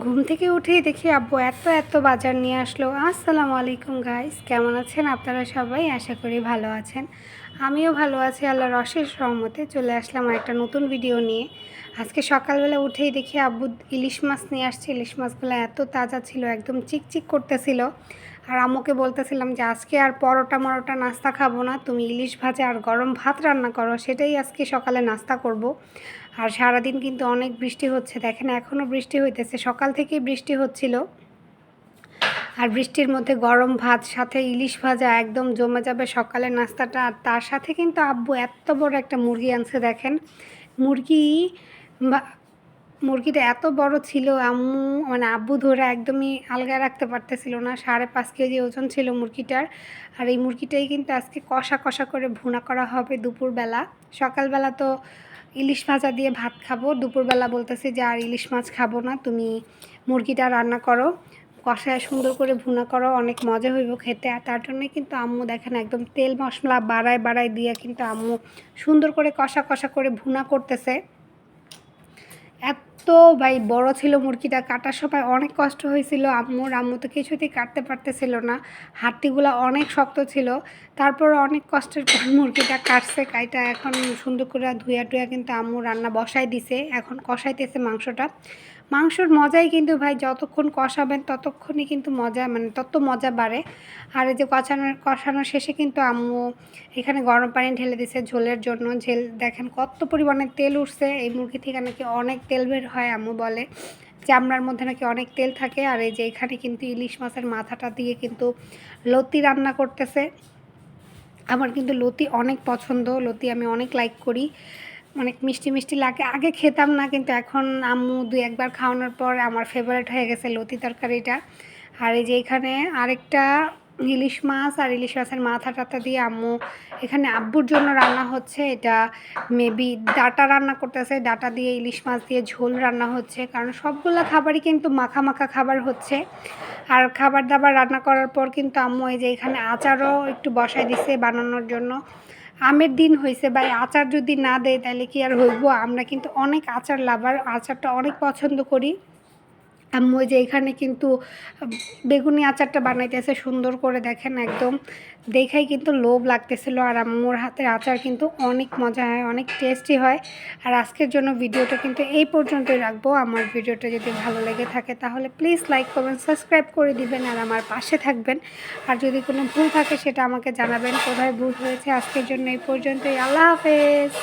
ঘুম থেকে উঠেই দেখি আব্বু এত এত বাজার নিয়ে আসলো। আসসালামু আলাইকুম গাইস, কেমন আছেন আপনারা সবাই? আশা করি ভালো আছেন। আমিও ভালো আছি, আল্লাহর অশেষ রহমতে। চলে আসলাম একটা নতুন ভিডিও নিয়ে। আজকে সকালবেলা উঠেই দেখি আব্বু ইলিশ মাছ নিয়ে আসছে। ইলিশ মাছগুলো এত তাজা ছিল, একদম চিকচিক করতেছিল। আর আম্মুকে বলতেছিলাম যে আজকে আর পরোটা মরোটা নাস্তা খাবো না, তুমি ইলিশ ভাজা আর গরম ভাত রান্না করো, সেটাই আজকে সকালে নাস্তা করব। আর সারাদিন কিন্তু অনেক বৃষ্টি হচ্ছে, দেখেন এখনও বৃষ্টি হইতেছে, সকাল থেকেই বৃষ্টি হচ্ছিল। আর বৃষ্টির মধ্যে গরম ভাত সাথে ইলিশ ভাজা একদম জমে যাবে সকালের নাস্তাটা। আর তার সাথে কিন্তু আব্বু এত বড় একটা মুরগি আনছে, দেখেন মুরগি মুরগিটা এত বড় ছিল, আব্বু ধরে একদমই আলগায় রাখতে পারতেছিল না। 5.5 কেজি ওজন ছিল মুরগিটার। আর এই মুরগিটাই কিন্তু আজকে কষা কষা করে ভুনা করা হবে দুপুরবেলা। সকালবেলা তো ইলিশ ভাজা দিয়ে ভাত খাবো, দুপুরবেলা বলতেছে যে আর ইলিশ মাছ খাবো না, তুমি মুরগিটা রান্না করো, কষায় সুন্দর করে ভুনা করো, অনেক মজা হইব খেতে। আর তার জন্যই কিন্তু আম্মু দেখেন একদম তেল মশলা বাড়ায় বাড়ায় দিয়ে কিন্তু আম্মু সুন্দর করে কষা কষা করে ভুনা করতেছে। এত ভাই বড় ছিল মুরগিটা, কাটার সময় অনেক কষ্ট হয়েছিল আম্মু তো কিছুতেই কাটতে পারতেছিল না, হাড্ডিগুলো অনেক শক্ত ছিল। তারপর অনেক কষ্টের পর মুরগিটা কাটছে, কাইটা এখন সুন্দর করে ধুয়া টুয়া কিন্তু আম্মু রান্না বসাই দিছে, এখন কষাইতেছে মাংসটা। মাংসর মজাই কিন্তু ভাই যতক্ষণ কষাবেন ততক্ষণই কিন্তু মজা, তত মজা বাড়ে। আর এই যে কষানোর শেষে কিন্তু আম্মু এখানে গরম পানি ঢেলে দিছে ঝোলের জন্য। দেখেন কত পরিমাণে তেল উঠছে, এই মুরগি থেকে নাকি অনেক তেল বের হয়, আম্মু বলে চামড়ার মধ্যে নাকি অনেক তেল থাকে। আর এই যে এখানে কিন্তু ইলিশ মাছের মাথাটা দিয়ে কিন্তু লতি রান্না করতেছে। আমার কিন্তু লতি অনেক পছন্দ, লতি আমি অনেক লাইক করি, অনেক মিষ্টি মিষ্টি লাগে। আগে খেতাম না, কিন্তু এখন আম্মু 2-1 বার খাওয়ানোর পর আমার ফেভারিট হয়ে গেছে লতি তরকারিটা। আর এই যে এখানে আরেকটা ইলিশ মাছ আর ইলিশ মাছের মাথা টাথা দিয়ে আম্মু এখানে আব্বুর জন্য রান্না হচ্ছে। এটা মেবি ডাটা রান্না করতেছে, ডাটা দিয়ে ইলিশ মাছ দিয়ে ঝোল রান্না হচ্ছে, কারণ সবগুলো খাবারই কিন্তু মাখা মাখা খাবার হচ্ছে। আর খাবার দাবার রান্না করার পর কিন্তু আম্মু এই যে এখানে আচারও একটু বসায় দিছে বানানোর জন্য। আমের দিন হয়েছে ভাই, আচার যদি না দেয় তাহলে কি আর হইব? আমরা কিন্তু অনেক আচার লাভার, আচারটা অনেক পছন্দ করি। আম্মু যে এখানে কিন্তু বেগুনি আচারটা বানাইতেছে সুন্দর করে, দেখেন একদম দেখাই কিন্তু লোভ লাগতেছিল। আর আম্মুর হাতের আচার কিন্তু অনেক মজা হয়, অনেক টেস্টি হয়। আর আজকের জন্য ভিডিওটা কিন্তু এই পর্যন্তই রাখবো। আমার ভিডিওটা যদি ভালো লেগে থাকে তাহলে প্লিজ লাইক কমেন্ট সাবস্ক্রাইব করে দিবেন আর আমার পাশে থাকবেন। আর যদি কোনো ভুল থাকে সেটা আমাকে জানাবেন, কোথায় ভুল হয়েছে। আজকের জন্য এই পর্যন্তই, আল্লাহ হাফেজ।